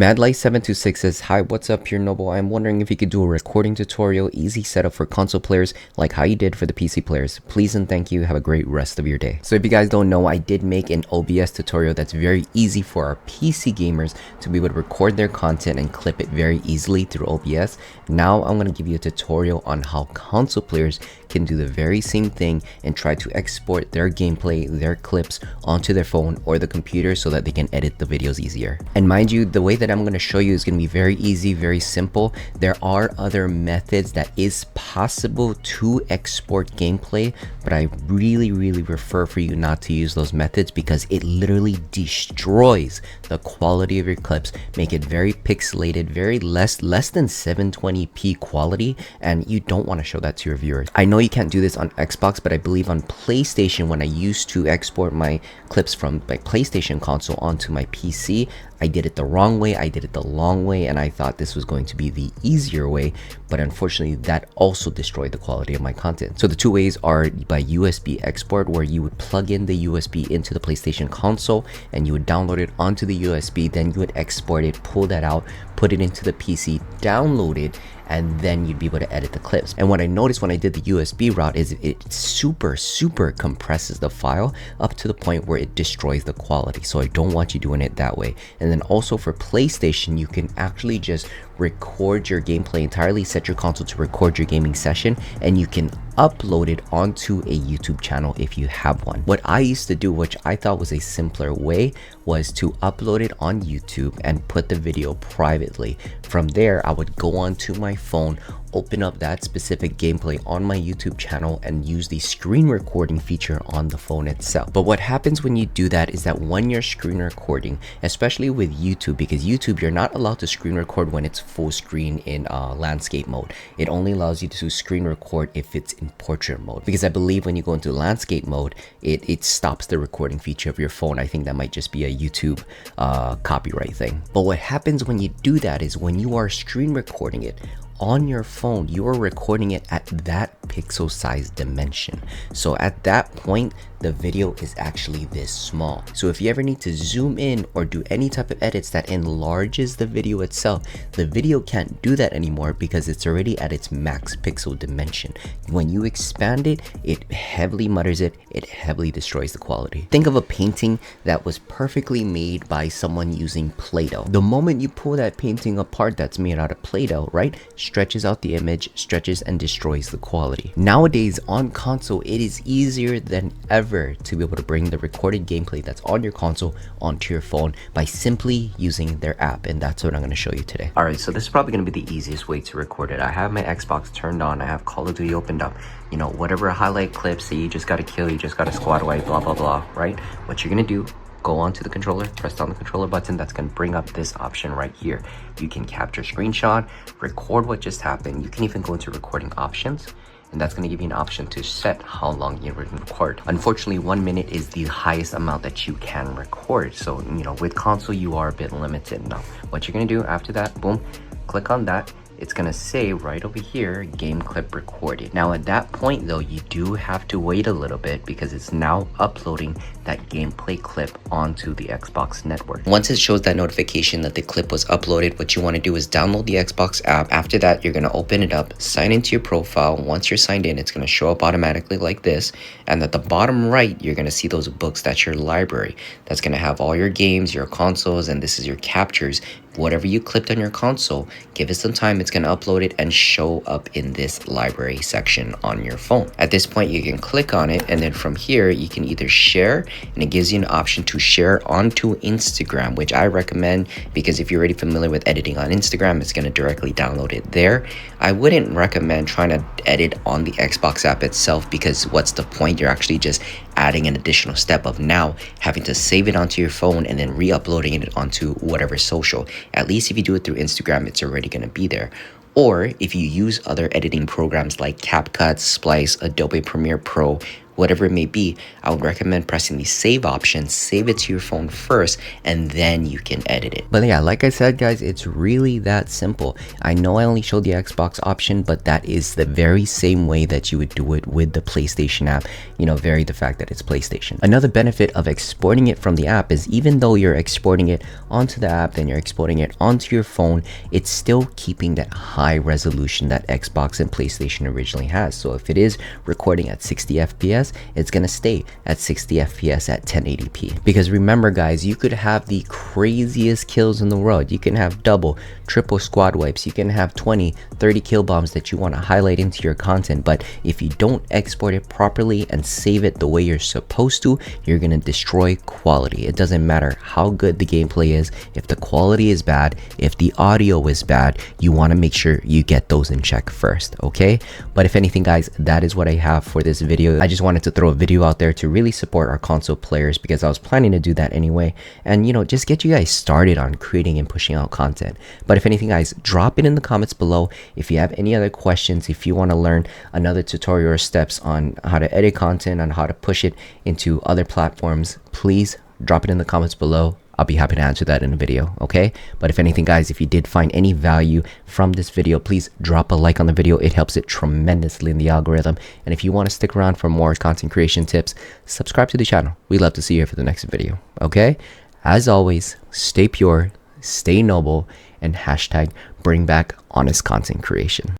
Madlight726 says, "Hi, what's up here, Noble? I'm wondering if you could do a recording tutorial, easy setup for console players, like how you did for the PC players. Please and thank you. Have a great rest of your day." So if you guys don't know, I did make an OBS tutorial that's very easy for our PC gamers to be able to record their content and clip it very easily through OBS. Now I'm going to give you a tutorial on how console players can do the very same thing and try to export their gameplay, their clips onto their phone or the computer so that they can edit the videos easier. And mind you, the way that I'm going to show you is going to be very easy, very simple. There are other methods that is possible to export gameplay, but I really prefer for you not to use those methods because it literally destroys the quality of your clips, make it very pixelated, very less than 720p quality, and you don't want to show that to your viewers. I know you can't do this on Xbox, but I believe on PlayStation, when I used to export my clips from my PlayStation console onto my PC, I did it the wrong way, I did it the long way, and I thought this was going to be the easier way, but unfortunately that also destroyed the quality of my content. So the two ways are by USB export, where you would plug in the USB into the PlayStation console and you would download it onto the USB, then you would export it, pull that out, put it into the PC, download it, and then you'd be able to edit the clips. And what I noticed when I did the USB route is it super compresses the file up to the point where it destroys the quality. So I don't want you doing it that way. And then also for PlayStation, you can actually just record your gameplay entirely, set your console to record your gaming session, and you can upload it onto a YouTube channel if you have one. What I used to do, which I thought was a simpler way, was to upload it on YouTube and put the video privately. From there, I would go onto my phone, open up that specific gameplay on my YouTube channel and use the screen recording feature on the phone itself. But what happens when you do that is that when you're screen recording, especially with YouTube, because YouTube, you're not allowed to screen record when it's full screen in landscape mode. It only allows you to screen record if it's in portrait mode, because I believe when you go into landscape mode, it stops the recording feature of your phone. I think that might just be a YouTube copyright thing. But what happens when you do that is when you are screen recording it on your phone, you are recording it at that pixel size dimension. So at that point, the video is actually this small. So if you ever need to zoom in or do any type of edits that enlarges the video itself, the video can't do that anymore because it's already at its max pixel dimension. When you expand it, it heavily mutters it, it heavily destroys the quality. Think of a painting that was perfectly made by someone using Play-Doh. The moment you pull that painting apart that's made out of Play-Doh, right? Stretches out the image, stretches and destroys the quality. Nowadays on console, it is easier than ever to be able to bring the recorded gameplay that's on your console onto your phone by simply using their app, and that's what I'm going to show you today. Alright, so this is probably going to be the easiest way to record it. I have my Xbox turned on, I have Call of Duty opened up, you know, whatever highlight clips that you just got to kill, you just got to squad away, blah blah, right? What you're going to do, go onto the controller, press down the controller button, that's going to bring up this option right here. You can capture screenshot, record what just happened. You can even go into recording options, and that's going to give you an option to set how long you record. Unfortunately, 1 minute is the highest amount that you can record. So, you know, with console, you are a bit limited. Now, what you're going to do after that, boom, click on that. It's gonna say right over here, game clip recorded. Now at that point though, you do have to wait a little bit because it's now uploading that gameplay clip onto the Xbox network. Once it shows that notification that the clip was uploaded, what you wanna do is download the Xbox app. After that, you're gonna open it up, sign into your profile. Once you're signed in, it's gonna show up automatically like this. And at the bottom right, you're gonna see those books. That's your library. That's gonna have all your games, your consoles, and this is your captures. Whatever you clipped on your console, give it some time, it's going to upload it and show up in this library section on your phone. At this point, you can click on it, and then from here, you can either share, and it gives you an option to share onto Instagram, which I recommend because if you're already familiar with editing on Instagram, it's going to directly download it there. I wouldn't recommend trying to edit on the Xbox app itself because what's the point? You're actually just adding an additional step of now having to save it onto your phone and then re-uploading it onto whatever social. At least if you do it through Instagram, it's already going to be there. Or if you use other editing programs like CapCut, Splice, Adobe Premiere Pro, whatever it may be, I would recommend pressing the save option, save it to your phone first, and then you can edit it. But yeah, like I said guys, it's really that simple. I know I only showed the Xbox option, but that is the very same way that you would do it with the PlayStation app, you know, vary the fact that it's PlayStation. Another benefit of exporting it from the app is even though you're exporting it onto the app, then you're exporting it onto your phone, it's still keeping that high resolution that Xbox and PlayStation originally has. So if it is recording at 60 FPS, it's gonna stay at 60 FPS at 1080p. Because remember guys, you could have the craziest kills in the world. You can have double, triple squad wipes, you can have 20, 30 kill bombs that you want to highlight into your content, but if you don't export it properly and save it the way you're supposed to, you're gonna destroy quality. It doesn't matter how good the gameplay is, if the quality is bad, if the audio is bad, you want to make sure you get those in check first, okay? But if anything guys, that is what I have for this video. I just wanted to throw a video out there to really support our console players because I was planning to do that anyway, and you know, just get you guys started on creating and pushing out content. But if anything guys, drop it in the comments below if you have any other questions, if you want to learn another tutorial or steps on how to edit content, on how to push it into other platforms, please drop it in the comments below. I'll be happy to answer that in a video, okay? But if anything guys, if you did find any value from this video, please drop a like on the video. It helps it tremendously in the algorithm. And if you want to stick around for more content creation tips, subscribe to the channel. We'd love to see you for the next video, okay? As always, stay pure, stay noble, and hashtag bring back honest content creation.